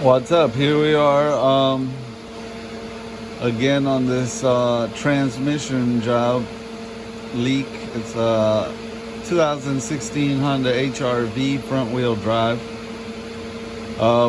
What's up? Here we are again on this transmission job leak. It's a 2016 Honda HRV front wheel drive.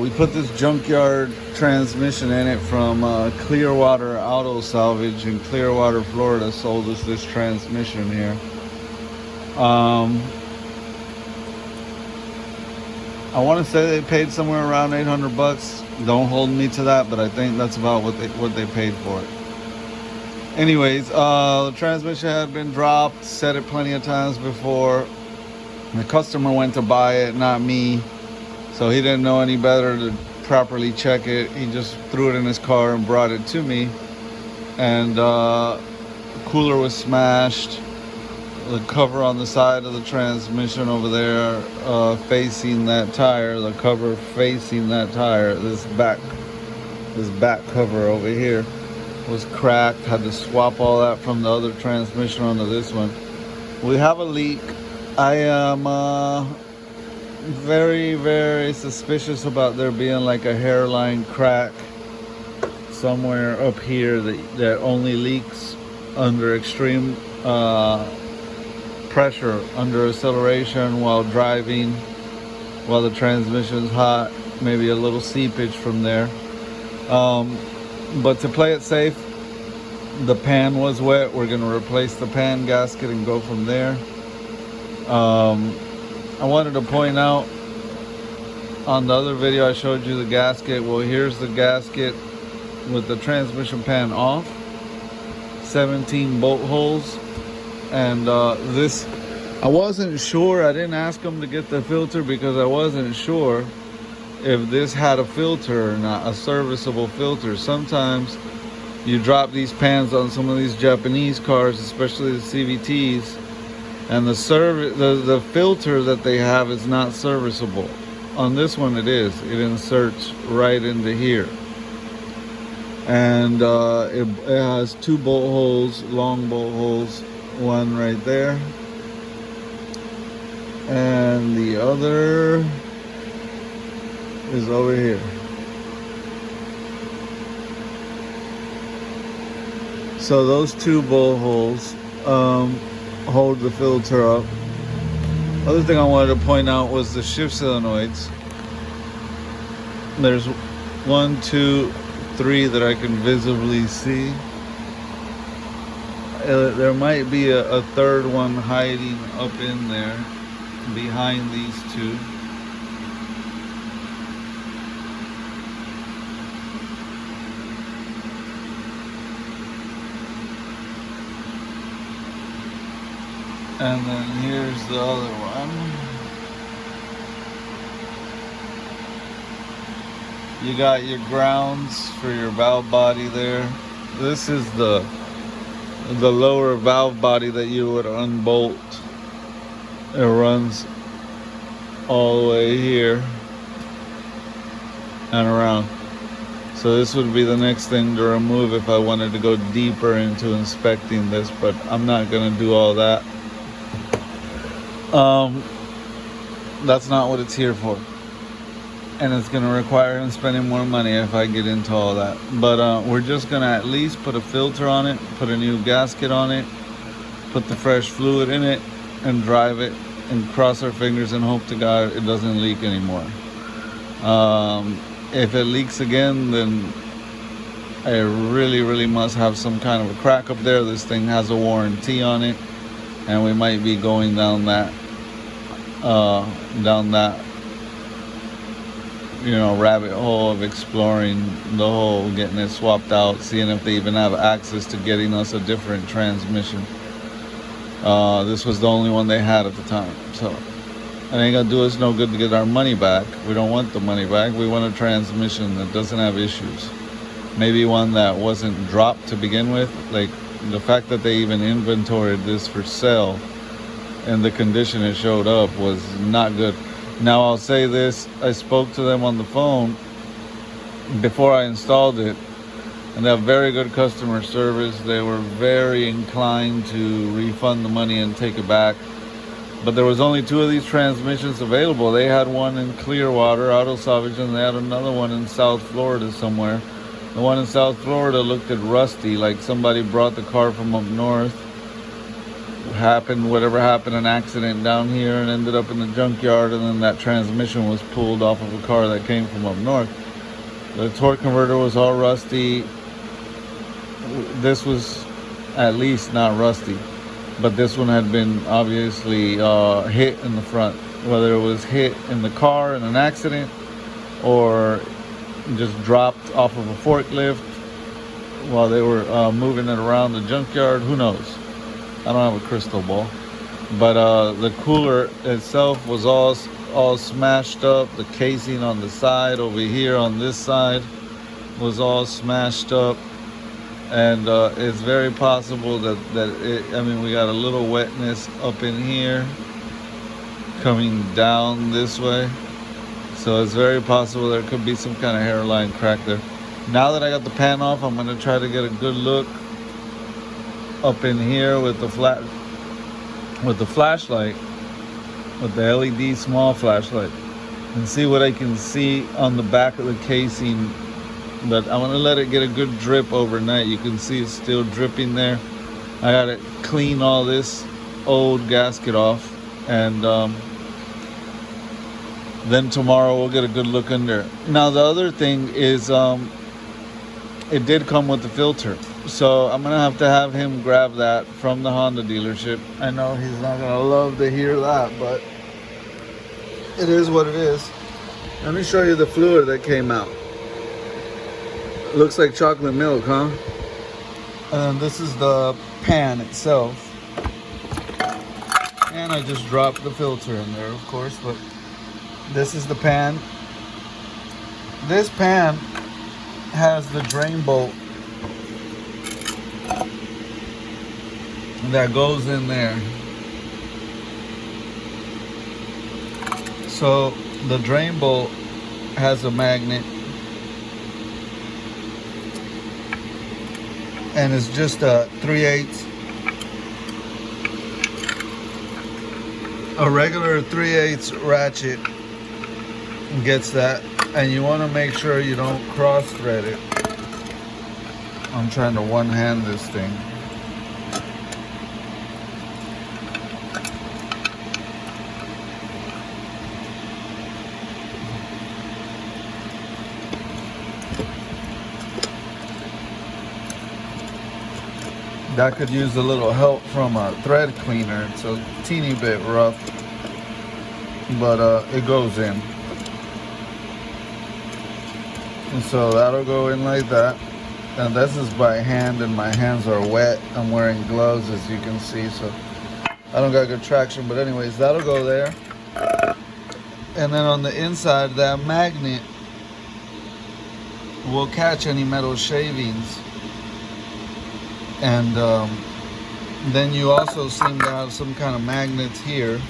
We put this junkyard transmission in it from Clearwater Auto Salvage in Clearwater, Florida. Sold us this transmission here. I want to say they paid somewhere around 800 bucks. Don't hold me to that, but I think that's about what they paid for it. Anyways, the transmission had been dropped. Said it plenty of times before. The customer went to buy it, not me. So he didn't know any better to properly check it. He just threw it in his car and brought it to me. And the cooler was smashed. The cover on the side of the transmission over there facing that tire, the cover facing that tire, this back cover over here was cracked. Had to swap all that from the other transmission onto this one. We have a leak. I am very, very suspicious about there being like a hairline crack somewhere up here that only leaks under extreme pressure, under acceleration, while driving, while the transmission's hot. Maybe a little seepage from there. But to play it safe, the pan was wet. We're going to replace the pan gasket and go from there. I wanted to point out, on the other video I showed you the gasket. Well, here's the gasket with the transmission pan off. 17 bolt holes. And this, I wasn't sure. I didn't ask them to get the filter because I wasn't sure if this had a filter or not, a serviceable filter. Sometimes you drop these pans on some of these Japanese cars, especially the CVTs, and the filter that they have is not serviceable. On this one it is. It inserts right into here. And it has two bolt holes, long bolt holes. One right there, and the other is over here. So those two bolt holes hold the filter up. Other thing I wanted to point out was the shift solenoids. There's 1, 2, 3 that I can visibly see. There might be a third one hiding up in there behind these two. And then here's the other one. You got your grounds for your valve body there. This is the lower valve body that you would unbolt. It runs all the way here and around. So this would be the next thing to remove if I wanted to go deeper into inspecting this, but I'm not going to do all that. That's not what it's here for. And it's going to require him spending more money if I get into all that. But we're just going to at least put a filter on it, put a new gasket on it, put the fresh fluid in it, and drive it, and cross our fingers and hope to God it doesn't leak anymore. If it leaks again, then I really, really must have some kind of a crack up there. This thing has a warranty on it, and we might be going down that rabbit hole of exploring the whole, getting it swapped out, seeing if they even have access to getting us a different transmission. This was the only one they had at the time, so it ain't gonna do us no good to get our money back. We don't want the money back. We want a transmission that doesn't have issues. Maybe one that wasn't dropped to begin with. Like the fact that they even inventoried this for sale and the condition it showed up was not good. Now I'll say this, I spoke to them on the phone before I installed it, and they have very good customer service. They were very inclined to refund the money and take it back. But there was only 2 of these transmissions available. They had one in Clearwater Auto Salvage, and they had another one in South Florida somewhere. The one in South Florida looked at rusty, like somebody brought the car from up north. Whatever happened, an accident down here and ended up in the junkyard, and then that transmission was pulled off of a car that came from up north. The torque converter was all rusty. This was at least not rusty, but this one had been obviously hit in the front, whether it was hit in the car in an accident or just dropped off of a forklift while they were moving it around the junkyard. Who knows? I don't have a crystal ball. But the cooler itself was all smashed up. The casing on the side over here on this side was all smashed up. And it's very possible that we got a little wetness up in here coming down this way. So it's very possible there could be some kind of hairline crack there. Now that I got the pan off, I'm going to try to get a good look up in here with the flashlight, with the LED small flashlight, and see what I can see on the back of the casing. But I'm gonna let it get a good drip overnight. You can see it's still dripping there. I gotta clean all this old gasket off, and then tomorrow we'll get a good look under. Now the other thing is it did come with the filter, so I'm gonna have to have him grab that from the Honda dealership. I know he's not gonna love to hear that, but it is what it is. Let me show you the fluid that came out. Looks like chocolate milk, huh? And this is the pan itself. And I just dropped the filter in there, of course, but this is the pan. This pan has the drain bolt that goes in there. So the drain bolt has a magnet, and it's just a 3/8. A regular 3/8 ratchet gets that, and you want to make sure you don't cross thread it. I'm trying to one hand this thing. That could use a little help from a thread cleaner. It's a teeny bit rough, but it goes in. And so that'll go in like that. And this is by hand, and my hands are wet. I'm wearing gloves, as you can see, so I don't got good traction. But anyways, that'll go there. And then on the inside, that magnet will catch any metal shavings. And then you also seem to have some kind of magnets here.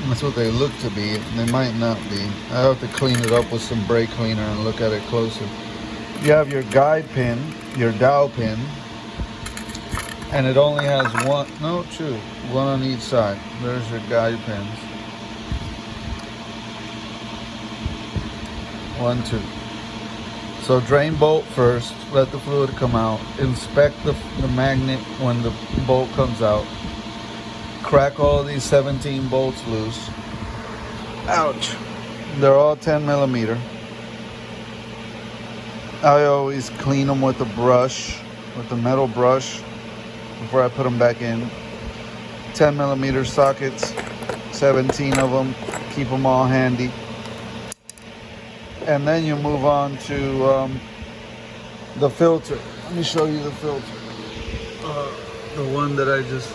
That's what they look to be. They might not be. I have to clean it up with some brake cleaner and look at it closer. You have your guide pin, your dowel pin, and it only has one on each side. There's your guide pins. 1, 2. So drain bolt first, let the fluid come out, inspect the magnet when the bolt comes out, crack all these 17 bolts loose. Ouch. They're all 10 millimeter. I always clean them with a brush, with the metal brush, before I put them back in. 10 millimeter sockets, 17 of them, keep them all handy. And then you move on to the filter. Let me show you the filter. The one that I just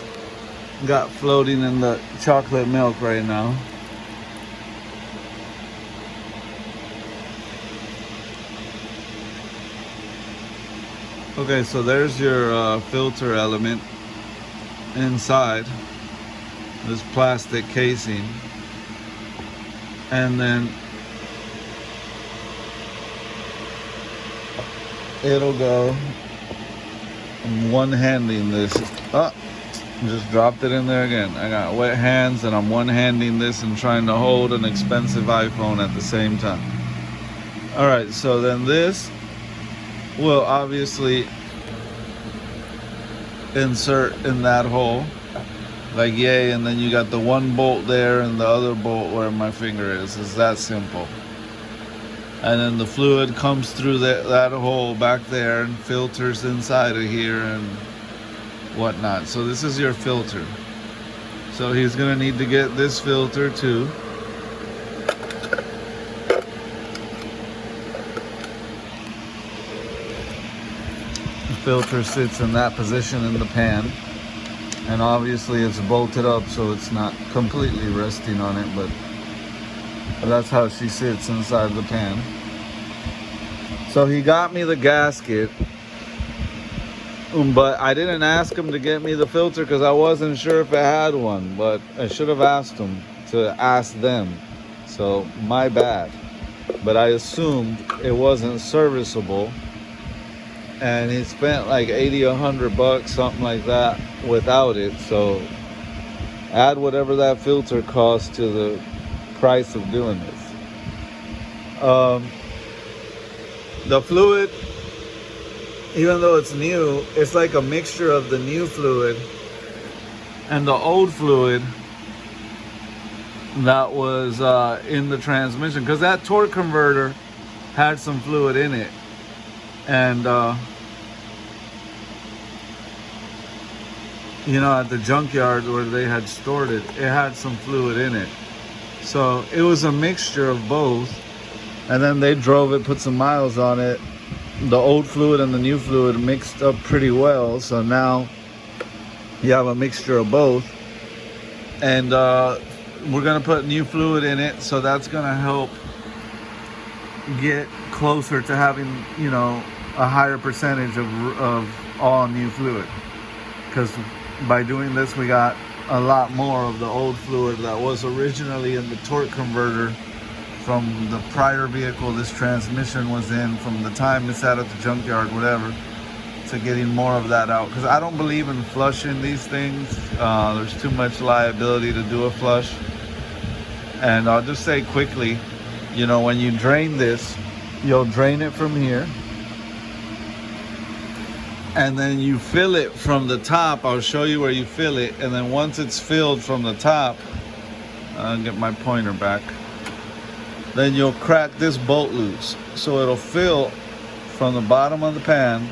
got floating in the chocolate milk right now. Okay, so there's your filter element inside this plastic casing. And then it'll go. I'm one-handing this. Just dropped it in there again. I got wet hands and I'm one-handing this and trying to hold an expensive iPhone at the same time. All right, so then this will obviously insert in that hole, like yay, and then you got the one bolt there and the other bolt where my finger is. It's that simple. And then the fluid comes through that hole back there and filters inside of here and whatnot. So this is your filter. So he's gonna need to get this filter too. The filter sits in that position in the pan, and obviously it's bolted up so it's not completely resting on it, but that's how she sits inside the pan. So he got me the gasket, but I didn't ask him to get me the filter because I wasn't sure if it had one, but I should have asked him to ask them. So my bad. But I assumed it wasn't serviceable, and he spent like 80, 100 bucks, something like that, without it. So add whatever that filter costs to the price of doing this. The fluid, even though it's new, it's like a mixture of the new fluid and the old fluid that was in the transmission, because that torque converter had some fluid in it, and you know, at the junkyard where they had stored it, it had some fluid in it. So it was a mixture of both, and then they drove it, put some miles on it. The old fluid and the new fluid mixed up pretty well, so now you have a mixture of both. And we're gonna put new fluid in it, so that's gonna help get closer to having, you know, a higher percentage of all new fluid, because by doing this we got a lot more of the old fluid that was originally in the torque converter from the prior vehicle this transmission was in, from the time it sat at the junkyard, whatever, to getting more of that out. Because I don't believe in flushing these things. There's too much liability to do a flush. And I'll just say quickly, you know, when you drain this, you'll drain it from here, and then you fill it from the top. I'll show you where you fill it, and then once it's filled from the top, I'll get my pointer back, then you'll crack this bolt loose, so it'll fill from the bottom of the pan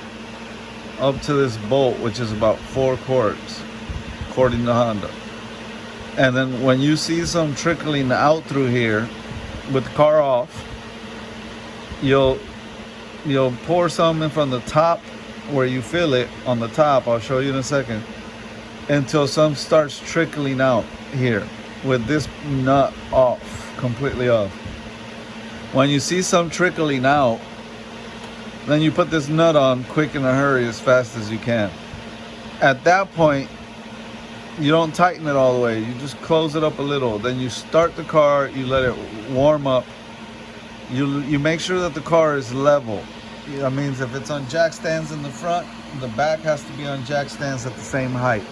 up to this bolt, which is about 4 quarts according to Honda. And then when you see some trickling out through here with the car off, you'll pour some in from the top where you fill it on the top. I'll show you in a second, until some starts trickling out here with this nut off, completely off. When you see some trickling out, then you put this nut on quick in a hurry, as fast as you can. At that point, you don't tighten it all the way, you just close it up a little. Then you start the car, you let it warm up. You make sure that the car is level. That means if it's on jack stands in the front, the back has to be on jack stands at the same height.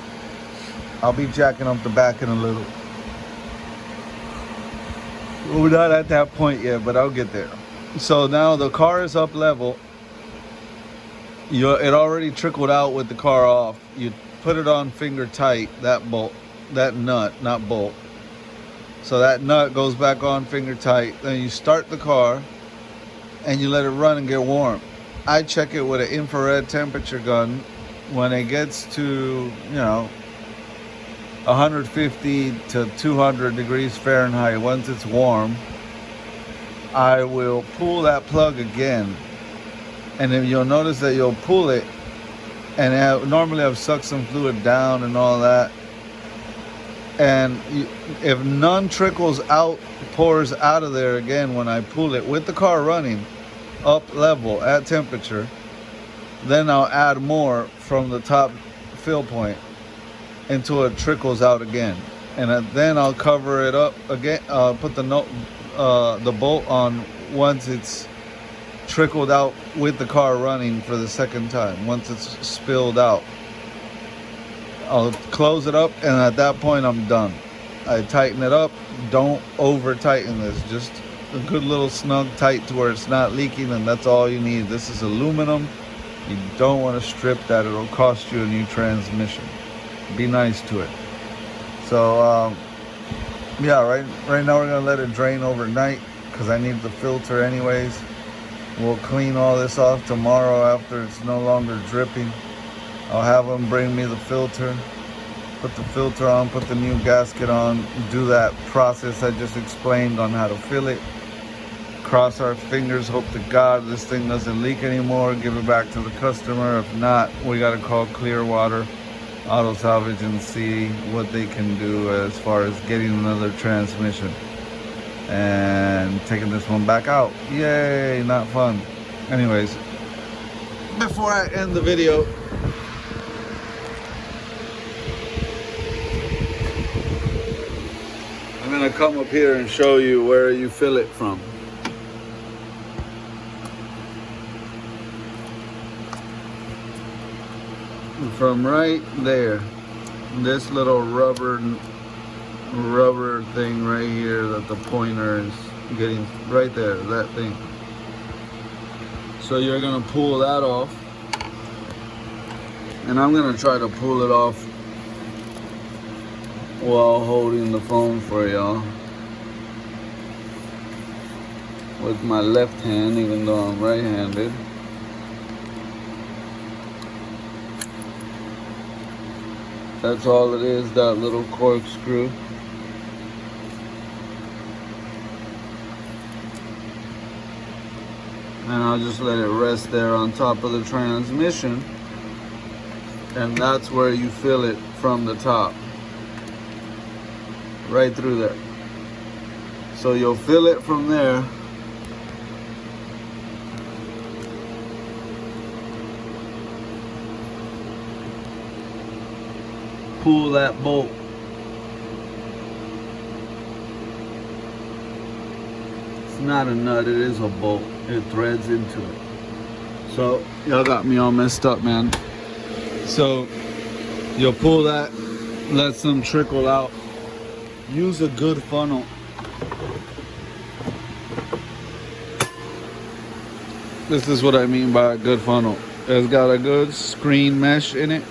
I'll be jacking up the back in a little. We're not at that point yet, but I'll get there. So now the car is up level. It already trickled out with the car off. You put it on finger tight, that bolt, that nut, not bolt. So that nut goes back on finger tight. Then you start the car and you let it run and get warm. I check it with an infrared temperature gun. When it gets to, you know, 150 to 200 degrees Fahrenheit, once it's warm, I will pull that plug again. And then you'll notice that you'll pull it, and normally I've sucked some fluid down and all that. And if none trickles out, pours out of there again when I pull it with the car running up level at temperature, then I'll add more from the top fill point until it trickles out again. And then I'll cover it up again, put the bolt on once it's trickled out with the car running for the second time, once it's spilled out. I'll close it up, and at that point I'm done. I tighten it up. Don't over tighten this, just a good little snug tight to where it's not leaking, and that's all you need. This is aluminum. You don't want to strip that. It'll cost you a new transmission. Be nice to it. So yeah, right now we're gonna let it drain overnight because I need the filter anyways. We'll clean all this off tomorrow after it's no longer dripping. I'll have them bring me the filter, put the filter on, put the new gasket on, do that process I just explained on how to fill it. Cross our fingers, hope to God this thing doesn't leak anymore, give it back to the customer. If not, we gotta call Clearwater Auto Salvage and see what they can do as far as getting another transmission and taking this one back out. Yay, not fun. Anyways, before I end the video, I'm gonna come up here and show you where you fill it from. From right there, this little rubber thing right here that the pointer is getting, right there, that thing. So you're gonna pull that off, and I'm gonna try to pull it off while holding the phone for y'all with my left hand, even though I'm right-handed. That's all it is, that little corkscrew. And I'll just let it rest there on top of the transmission. And that's where you fill it from the top. Right through there. So you'll fill it from there. Pull that bolt. It's not a nut, it is a bolt. It threads into it. So y'all got me all messed up, man. So you'll pull that, let some trickle out. Use a good funnel. This is what I mean by a good funnel. It's got a good screen mesh in it.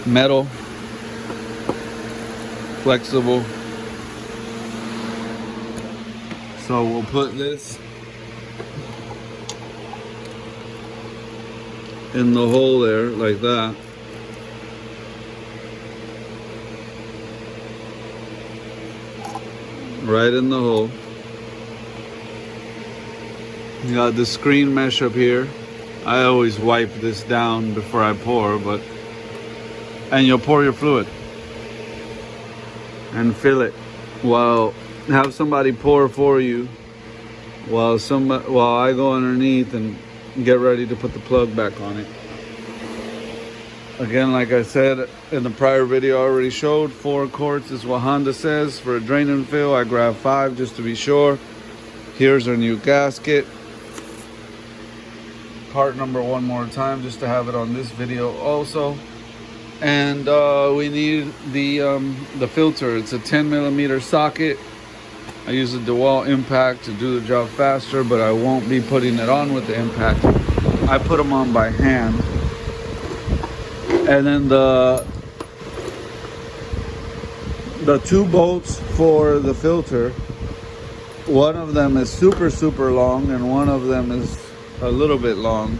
Metal, flexible. So we'll put this in the hole there like that. Right in the hole. You got the screen mesh up here. I always wipe this down before I pour, and you'll pour your fluid and fill it. Have somebody pour for you while I go underneath and get ready to put the plug back on it. Again, like I said in the prior video, I already showed 4 quarts is what Honda says for a drain and fill. I grabbed 5 just to be sure. Here's our new gasket. Part number one more time just to have it on this video also. And we need the filter. It's a 10mm socket. I use a DeWalt impact to do the job faster, but I won't be putting it on with the impact. I put them on by hand. And then the 2 bolts for the filter, one of them is super long and one of them is a little bit long,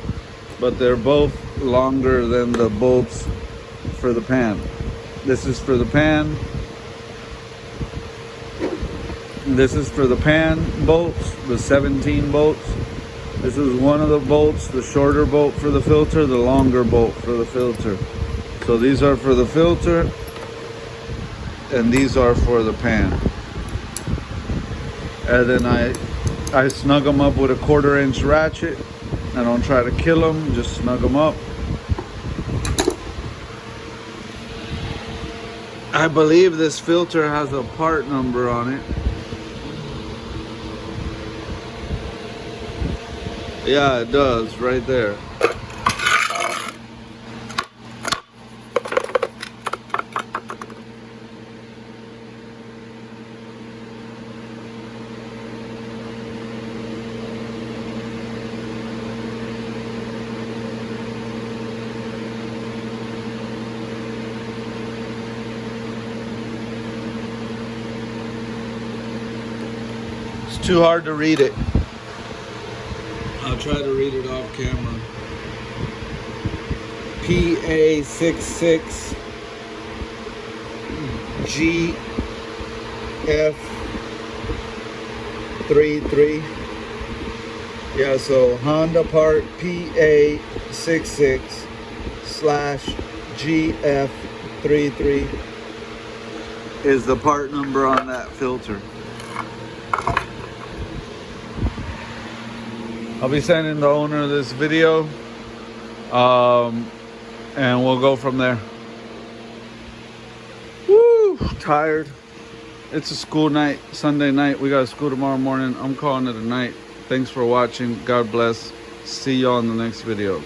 but they're both longer than the bolts for the pan. This is for the pan. This is for the pan bolts, the 17 bolts. This is one of the bolts, the shorter bolt for the filter, the longer bolt for the filter. So these are for the filter and these are for the pan. And then I snug them up with a 1/4 inch ratchet. I don't try to kill them, just snug them up. I believe this filter has a part number on it. Yeah, it does, right there. too hard to read it. I'll try to read it off camera. PA66 GF33. Yeah, so Honda part PA66/GF33 is the part number on that filter. I'll be sending the owner of this video, and we'll go from there. Woo, tired. It's a school night, Sunday night. We got school tomorrow morning. I'm calling it a night. Thanks for watching. God bless. See y'all in the next video.